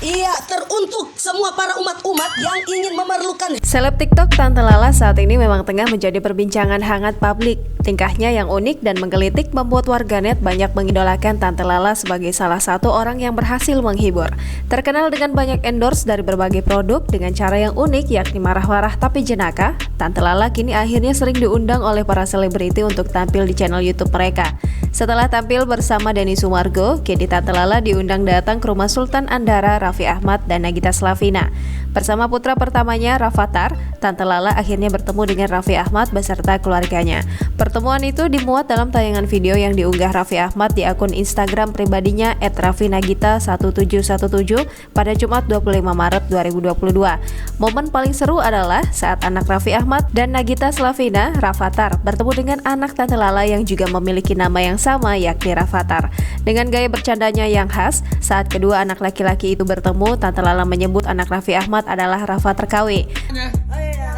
Iya, teruntuk semua para umat-umat yang ingin memerlukan. Seleb TikTok Tante Lala saat ini memang tengah menjadi perbincangan hangat publik. Tingkahnya yang unik dan menggelitik membuat warganet banyak mengidolakan Tante Lala sebagai salah satu orang yang berhasil menghibur. Terkenal dengan banyak endorse dari berbagai produk dengan cara yang unik yakni marah-marah tapi jenaka, Tante Lala kini akhirnya sering diundang oleh para selebriti untuk tampil di channel YouTube mereka. Setelah tampil bersama Denny Sumargo, kini Tante Lala diundang datang ke rumah Sultan Andara, Raffi Ahmad, dan Nagita Slavina. Bersama putra pertamanya, Rafattar, Tante Lala akhirnya bertemu dengan Raffi Ahmad beserta keluarganya. Pertemuan itu dimuat dalam tayangan video yang diunggah Raffi Ahmad di akun Instagram pribadinya @raffinagita1717 pada Jumat 25 Maret 2022. Momen paling seru adalah saat anak Raffi Ahmad dan Nagita Slavina, Rafattar, bertemu dengan anak Tante Lala yang juga memiliki nama yang sama yakni Rafattar. Dengan gaya bercandanya yang khas, saat kedua anak laki-laki itu bertemu, Tante Lala menyebut anak Raffi Ahmad adalah Rafattar KW.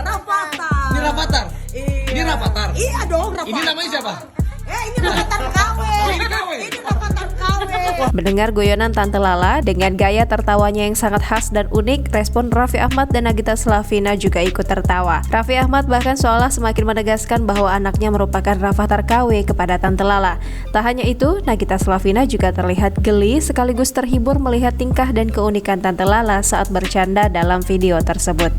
Rafattar. Ini Rafattar? Iya. Ini Rafattar? Iya dong, Rafattar. Ini namanya siapa? Ini Rafattar KW. Ini KW. Ini Rafattar KW. Mendengar guyonan Tante Lala dengan gaya tertawanya yang sangat khas dan unik, respon Raffi Ahmad dan Nagita Slavina juga ikut tertawa. Raffi Ahmad bahkan seolah semakin menegaskan bahwa anaknya merupakan Rafattar KW kepada Tante Lala. Tak hanya itu, Nagita Slavina juga terlihat geli sekaligus terhibur melihat tingkah dan keunikan Tante Lala saat bercanda dalam video tersebut.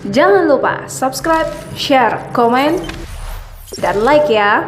Jangan lupa subscribe, share, komen, dan like ya!